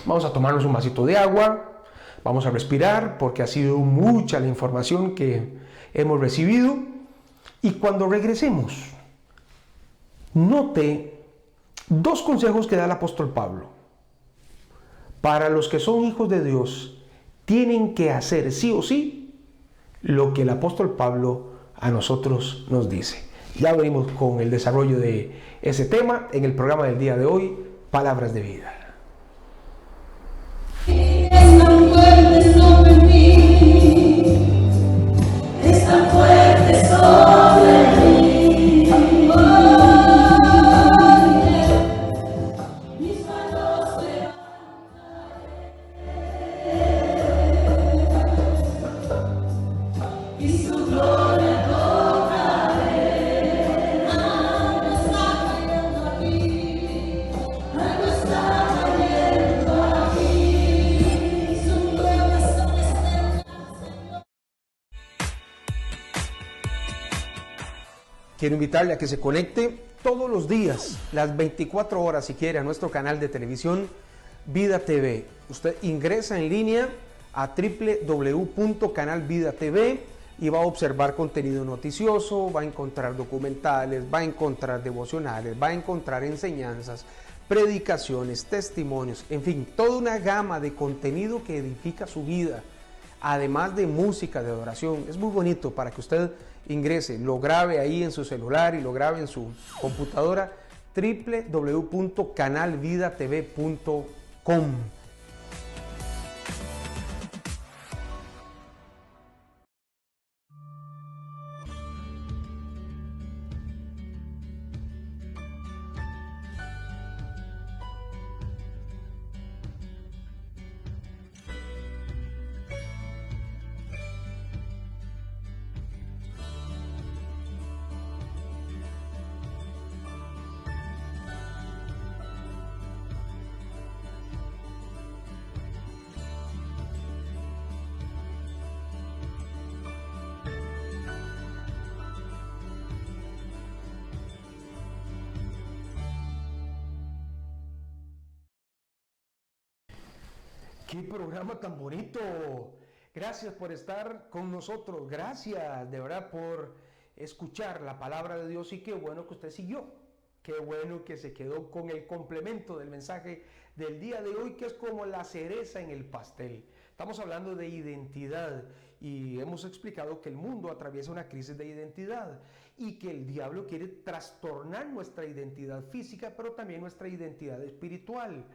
Vamos a tomarnos un vasito de agua, vamos a respirar porque ha sido mucha la información que hemos recibido. Y cuando regresemos, note dos consejos que da el apóstol Pablo. Para los que son hijos de Dios, tienen que hacer sí o sí lo que el apóstol Pablo a nosotros nos dice. Ya venimos con el desarrollo de ese tema en el programa del día de hoy, Palabras de Vida. Es tan fuerte sobre mí, es tan fuerte sobre mí. Mis manos levantaré y su gloria tocaré. Algo está cayendo aquí, algo está quiero invitarle a que se conecte todos los días, las 24 horas si quiere, a nuestro canal de televisión Vida TV. Usted ingresa en línea a www.canalvidatv y va a observar contenido noticioso, va a encontrar documentales, va a encontrar devocionales, va a encontrar enseñanzas, predicaciones, testimonios, en fin, toda una gama de contenido que edifica su vida, además de música de adoración. Es muy bonito para que usted ingrese, lo grabe ahí en su celular y lo grabe en su computadora, www.canalvidatv.com. ¡Qué programa tan bonito! Gracias por estar con nosotros. Gracias de verdad por escuchar la palabra de Dios y qué bueno que usted siguió. Qué bueno que se quedó con el complemento del mensaje del día de hoy, que es como la cereza en el pastel. Estamos hablando de identidad y hemos explicado que el mundo atraviesa una crisis de identidad y que el diablo quiere trastornar nuestra identidad física, pero también nuestra identidad espiritual,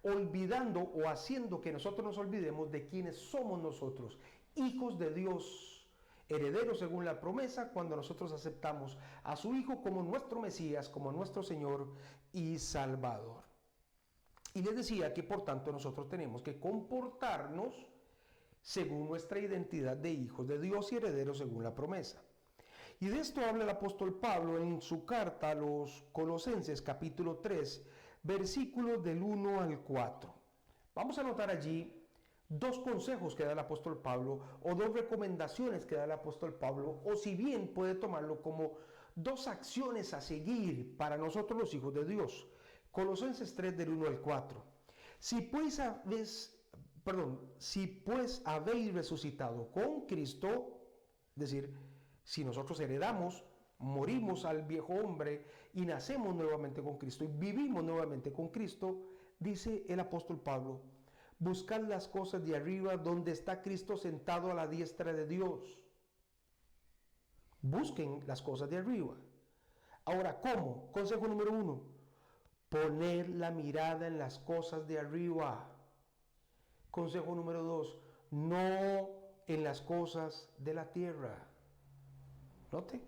olvidando o haciendo que nosotros nos olvidemos de quiénes somos nosotros, hijos de Dios, herederos según la promesa, cuando nosotros aceptamos a su Hijo como nuestro Mesías, como nuestro Señor y Salvador. Y les decía que por tanto nosotros tenemos que comportarnos según nuestra identidad de hijos de Dios y herederos según la promesa. Y de esto habla el apóstol Pablo en su carta a los Colosenses capítulo 3, versículos del 1 al 4. Vamos a notar allí dos consejos que da el apóstol Pablo o dos recomendaciones que da el apóstol Pablo, o si bien puede tomarlo como dos acciones a seguir para nosotros los hijos de Dios. Colosenses 3 del 1 al 4. Si pues habéis resucitado con Cristo, es decir, si nosotros heredamos, morimos al viejo hombre y nacemos nuevamente con Cristo y vivimos nuevamente con Cristo, dice el apóstol Pablo, buscad las cosas de arriba donde está Cristo sentado a la diestra de Dios. Busquen las cosas de arriba. Ahora, ¿cómo? Consejo número 1, poner la mirada en las cosas de arriba. Consejo número 2, no en las cosas de la tierra. Note.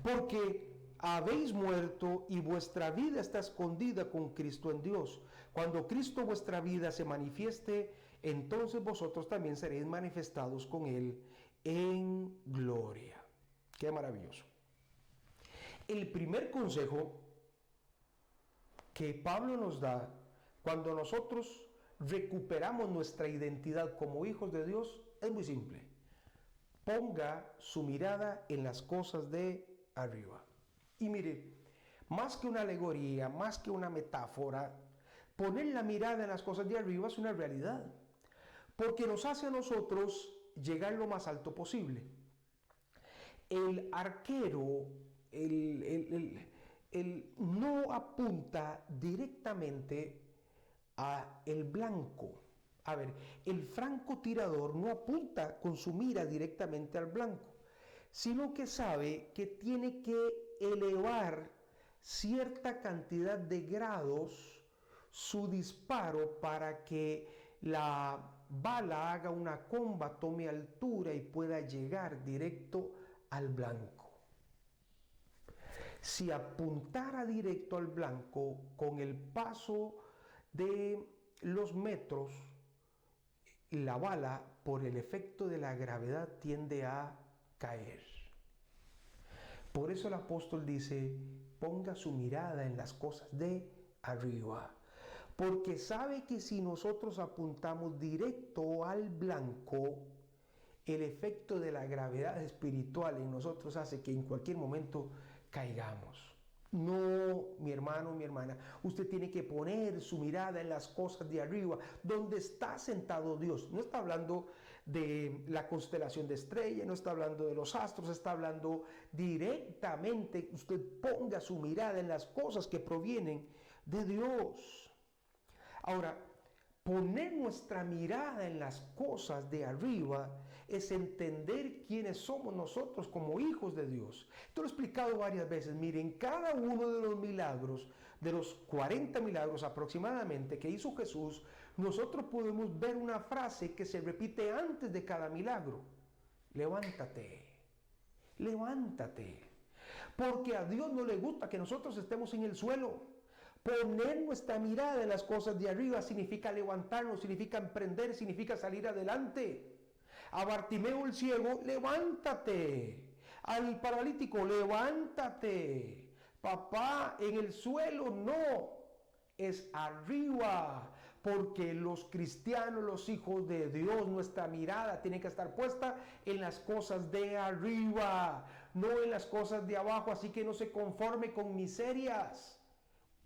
Porque habéis muerto y vuestra vida está escondida con Cristo en Dios. Cuando Cristo vuestra vida se manifieste, entonces vosotros también seréis manifestados con Él en gloria. Qué maravilloso. El primer consejo que Pablo nos da cuando nosotros recuperamos nuestra identidad como hijos de Dios es muy simple. Ponga su mirada en las cosas de arriba. Y mire, más que una alegoría, más que una metáfora, poner la mirada en las cosas de arriba es una realidad, porque nos hace a nosotros llegar lo más alto posible. El arquero, no apunta directamente a el blanco. A ver, el francotirador no apunta con su mira directamente al blanco, sino que sabe que tiene que elevar cierta cantidad de grados su disparo para que la bala haga una comba, tome altura y pueda llegar directo al blanco. Si apuntara directo al blanco, con el paso de los metros, la bala, por el efecto de la gravedad, tiende a caer. Por eso el apóstol dice, ponga su mirada en las cosas de arriba, porque sabe que si nosotros apuntamos directo al blanco, el efecto de la gravedad espiritual en nosotros hace que en cualquier momento caigamos. No, mi hermano, mi hermana, usted tiene que poner su mirada en las cosas de arriba, donde está sentado Dios. No está hablando de la constelación de estrellas, no está hablando de los astros, está hablando directamente. Usted ponga su mirada en las cosas que provienen de Dios. Ahora, poner nuestra mirada en las cosas de arriba es entender quiénes somos nosotros como hijos de Dios. Esto lo he explicado varias veces. Miren, cada uno de los milagros, de los 40 milagros aproximadamente que hizo Jesús, nosotros podemos ver una frase que se repite antes de cada milagro. Levántate, levántate. Porque a Dios no le gusta que nosotros estemos en el suelo. Poner nuestra mirada en las cosas de arriba significa levantarnos, significa emprender, significa salir adelante. A Bartimeo el ciego, levántate. Al paralítico, levántate. Papá, en el suelo no, es arriba. Porque los cristianos, los hijos de Dios, nuestra mirada tiene que estar puesta en las cosas de arriba, no en las cosas de abajo. Así que no se conforme con miserias.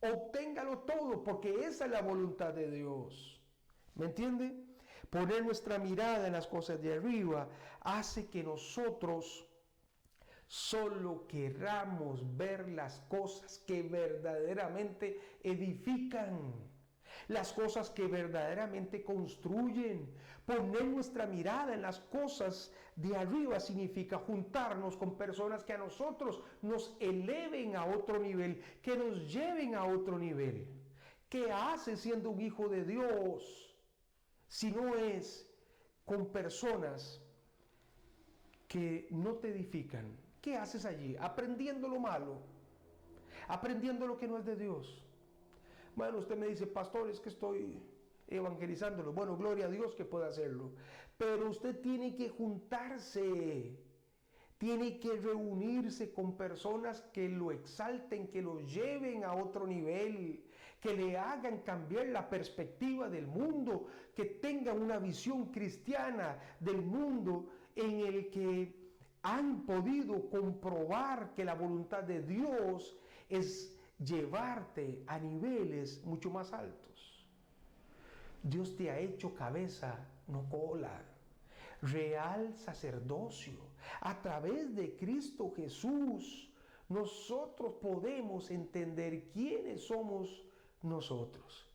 Obténgalo todo, porque esa es la voluntad de Dios. ¿Me entiende? Poner nuestra mirada en las cosas de arriba hace que nosotros solo queramos ver las cosas que verdaderamente edifican, las cosas que verdaderamente construyen. Poner nuestra mirada en las cosas de arriba significa juntarnos con personas que a nosotros nos eleven a otro nivel, que nos lleven a otro nivel. ¿Qué haces siendo un hijo de Dios si no es con personas que no te edifican? ¿Qué haces allí? Aprendiendo lo malo, aprendiendo lo que no es de Dios. Bueno, usted me dice, pastor, es que estoy evangelizándolo. Bueno, gloria a Dios que pueda hacerlo. Pero usted tiene que juntarse, tiene que reunirse con personas que lo exalten, que lo lleven a otro nivel, que le hagan cambiar la perspectiva del mundo, que tengan una visión cristiana del mundo en el que han podido comprobar que la voluntad de Dios es llevarte a niveles mucho más altos. Dios te ha hecho cabeza, no cola, real sacerdocio. A través de Cristo Jesús, nosotros podemos entender quiénes somos nosotros.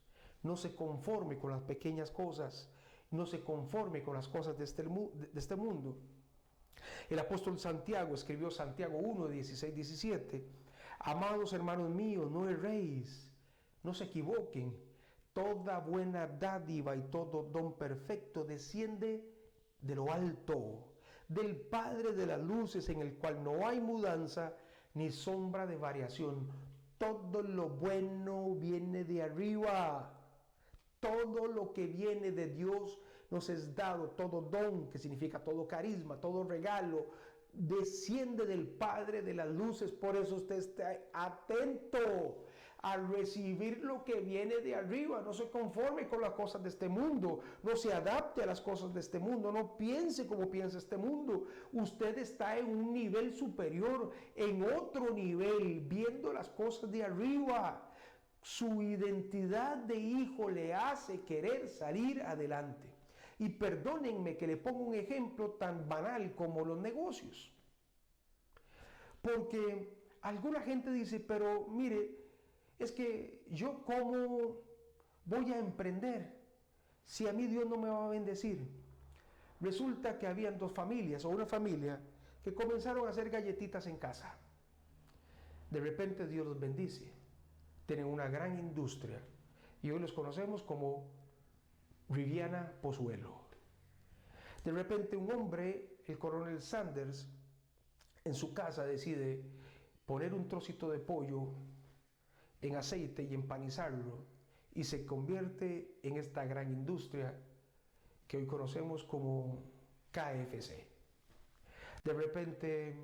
No se conforme con las pequeñas cosas, no se conforme con las cosas de este mundo. El apóstol Santiago escribió, Santiago 1, 16, 17, amados hermanos míos, no erréis, no se equivoquen, toda buena dádiva y todo don perfecto desciende de lo alto, del Padre de las luces, en el cual no hay mudanza ni sombra de variación. Todo lo bueno viene de arriba. Todo lo que viene de Dios nos es dado, todo don, que significa todo carisma, todo regalo, desciende del Padre de las luces. Por eso usted esté atento a recibir lo que viene de arriba. No se conforme con las cosas de este mundo, no se adapte a las cosas de este mundo, no piense como piensa este mundo. Usted está en un nivel superior, en otro nivel, viendo las cosas de arriba. Su identidad de hijo le hace querer salir adelante. Y perdónenme que le ponga un ejemplo tan banal como los negocios. Porque alguna gente dice, pero mire, es que yo cómo voy a emprender si a mí Dios no me va a bendecir. Resulta que habían dos familias o una familia que comenzaron a hacer galletitas en casa. De repente Dios los bendice. Tienen una gran industria y hoy los conocemos como Riviana Pozuelo. De repente un hombre, el coronel Sanders, en su casa decide poner un trocito de pollo en aceite y empanizarlo, y se convierte en esta gran industria que hoy conocemos como KFC. De repente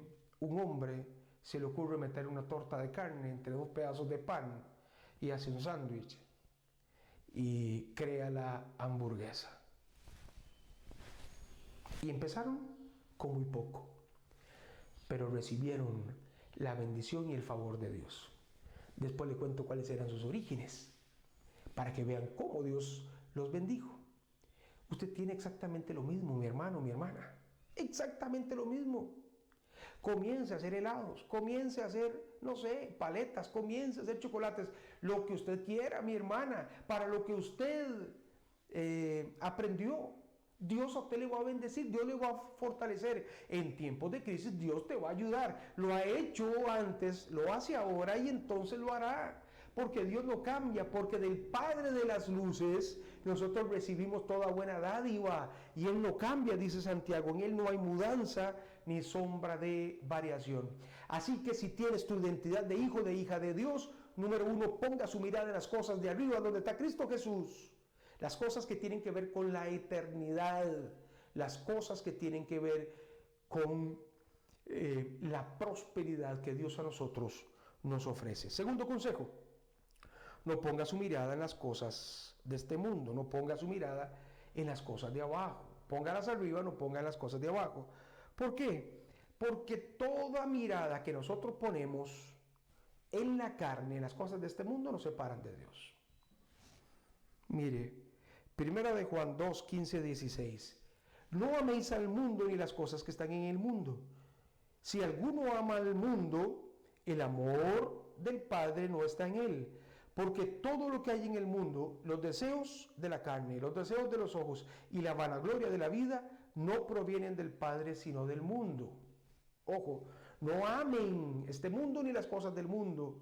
un hombre se le ocurre meter una torta de carne entre dos pedazos de pan y hace un sándwich y crea la hamburguesa. Y empezaron con muy poco, pero recibieron la bendición y el favor de Dios. Después le cuento cuáles eran sus orígenes, para que vean cómo Dios los bendijo. Usted tiene exactamente lo mismo, mi hermano, mi hermana. Exactamente lo mismo. Comience a hacer helados, comience a hacer, no sé, paletas, comience a hacer chocolates, lo que usted quiera, mi hermana, para lo que usted aprendió. Dios a usted le va a bendecir, Dios le va a fortalecer. En tiempos de crisis Dios te va a ayudar. Lo ha hecho antes, lo hace ahora y entonces lo hará. Porque Dios no cambia, porque del Padre de las luces nosotros recibimos toda buena dádiva y Él no cambia, dice Santiago. En Él no hay mudanza ni sombra de variación. Así que si tienes tu identidad de hijo, de hija de Dios, número uno, ponga su mirada en las cosas de arriba, donde está Cristo Jesús. Las cosas que tienen que ver con la eternidad, las cosas que tienen que ver con la prosperidad que Dios a nosotros nos ofrece. Segundo consejo, no ponga su mirada en las cosas de este mundo, no ponga su mirada en las cosas de abajo. Póngalas arriba, no ponga en las cosas de abajo. ¿Por qué? Porque toda mirada que nosotros ponemos en la carne, en las cosas de este mundo, nos separan de Dios. Mire, Primera de Juan 2, 15, 16. No améis al mundo ni las cosas que están en el mundo. Si alguno ama al mundo, el amor del Padre no está en él. Porque todo lo que hay en el mundo, los deseos de la carne, los deseos de los ojos y la vanagloria de la vida, no provienen del Padre, sino del mundo. Ojo, no amen este mundo ni las cosas del mundo,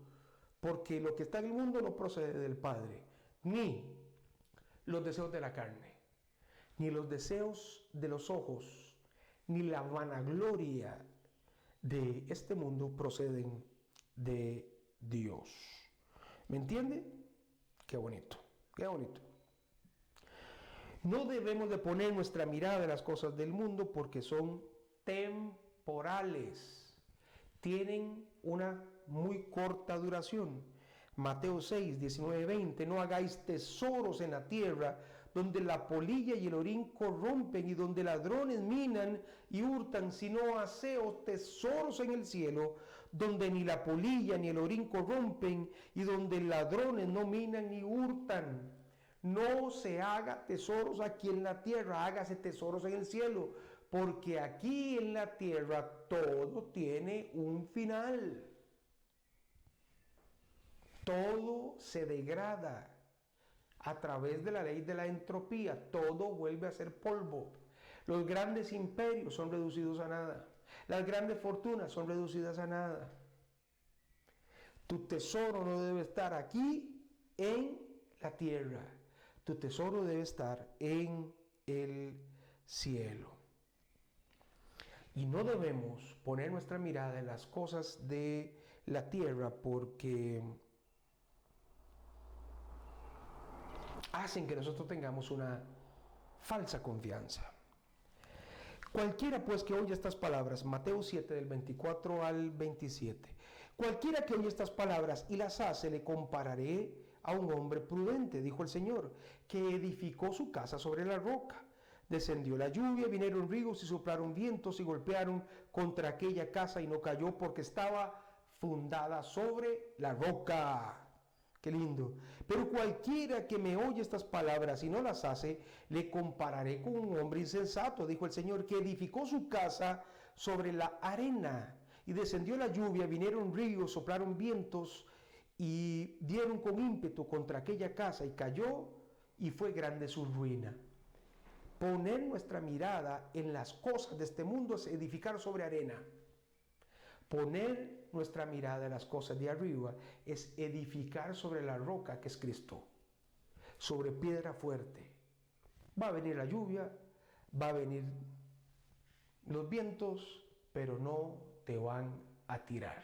porque lo que está en el mundo no procede del Padre, ni los deseos de la carne, ni los deseos de los ojos, ni la vanagloria de este mundo proceden de Dios. ¿Me entiende? Qué bonito, qué bonito. No debemos de poner nuestra mirada en las cosas del mundo porque son temporales, tienen una muy corta duración. Mateo 6, 19, 20, no hagáis tesoros en la tierra, donde la polilla y el orín corrompen y donde ladrones minan y hurtan, sino haceos tesoros en el cielo, donde ni la polilla ni el orín corrompen y donde ladrones no minan ni hurtan. No se haga tesoros aquí en la tierra, hágase tesoros en el cielo, porque aquí en la tierra todo tiene un final. Todo se degrada a través de la ley de la entropía, todo vuelve a ser polvo. Los grandes imperios son reducidos a nada, las grandes fortunas son reducidas a nada. Tu tesoro no debe estar aquí en la tierra, tu tesoro debe estar en el cielo. Y no debemos poner nuestra mirada en las cosas de la tierra porque hacen que nosotros tengamos una falsa confianza. Cualquiera pues que oye estas palabras, Mateo 7 del 24 al 27, cualquiera que oye estas palabras y las hace, le compararé a un hombre prudente, dijo el Señor, que edificó su casa sobre la roca. Descendió la lluvia, vinieron ríos y soplaron vientos y golpearon contra aquella casa y no cayó porque estaba fundada sobre la roca. Qué lindo. Pero cualquiera que me oye estas palabras y no las hace, le compararé con un hombre insensato, dijo el Señor, que edificó su casa sobre la arena. Y descendió la lluvia, vinieron ríos, soplaron vientos y dieron con ímpetu contra aquella casa y cayó y fue grande su ruina. Poner nuestra mirada en las cosas de este mundo es edificar sobre arena. Poner nuestra mirada en las cosas de arriba es edificar sobre la roca que es Cristo, sobre piedra fuerte. Va a venir la lluvia, va a venir los vientos, pero no te van a tirar.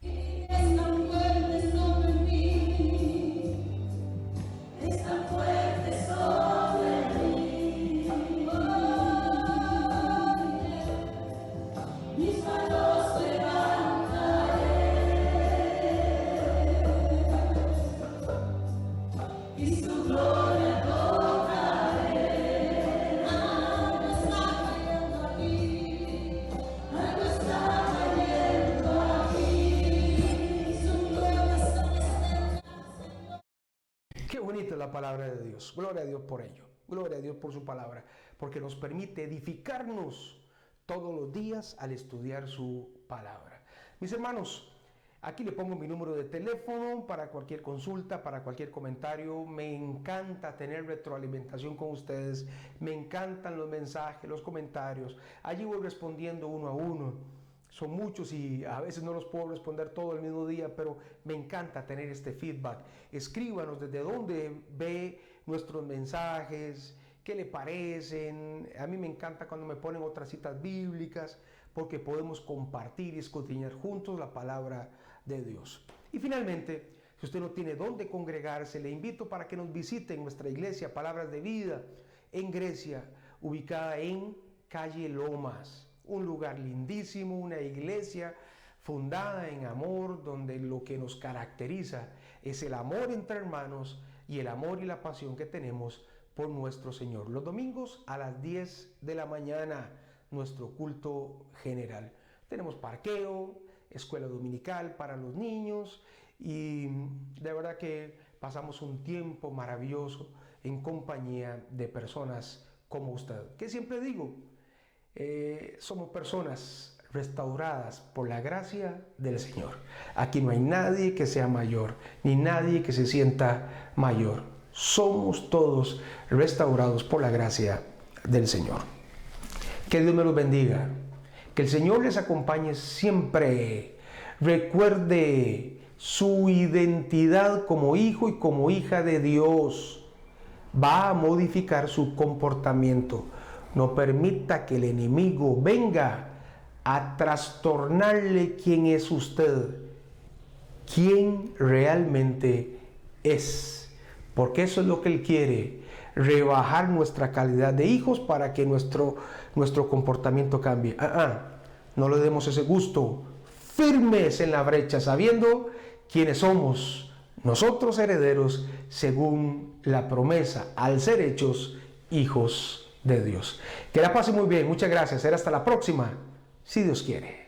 Es tan fuerte sobre mí, es tan fuerte sobre mí. Mis manos levantaré y su gloria tocaré. Algo está cayendo aquí, algo está cayendo aquí. gloria a Dios por ello, gloria a Dios por su palabra, porque nos permite edificarnos todos los días al estudiar su palabra. Mis hermanos, aquí le pongo mi número de teléfono para cualquier consulta, para cualquier comentario. Me encanta tener retroalimentación con ustedes. Me encantan los mensajes, los comentarios. Allí voy respondiendo uno a uno. Son muchos y a veces no los puedo responder todo el mismo día, pero me encanta tener este feedback. Escríbanos desde dónde ve nuestros mensajes, qué le parecen. A mí me encanta cuando me ponen otras citas bíblicas, porque podemos compartir y escudriñar juntos la palabra de Dios. Y finalmente, si usted no tiene dónde congregarse, le invito para que nos visite en nuestra iglesia Palabras de Vida en Grecia, ubicada en calle Lomas. Un lugar lindísimo, una iglesia fundada en amor, donde lo que nos caracteriza es el amor entre hermanos y el amor y la pasión que tenemos por nuestro Señor. Los domingos a las 10 de la mañana, nuestro culto general. Tenemos parqueo, escuela dominical para los niños y de verdad que pasamos un tiempo maravilloso en compañía de personas como usted. Que siempre digo, somos personas restauradas por la gracia del Señor. Aquí no hay nadie que sea mayor, ni nadie que se sienta mayor. Somos todos restaurados por la gracia del Señor. Que Dios me los bendiga. Que el Señor les acompañe siempre. Recuerde su identidad como hijo y como hija de Dios. Va a modificar su comportamiento. No permita que el enemigo venga a trastornarle quién es usted, quién realmente es. Porque eso es lo que él quiere, rebajar nuestra calidad de hijos para que nuestro comportamiento cambie. No le demos ese gusto. Firmes en la brecha, sabiendo quiénes somos nosotros, herederos según la promesa, al ser hechos hijos de Dios. Que la pase muy bien. Muchas gracias. Será hasta la próxima, si Dios quiere.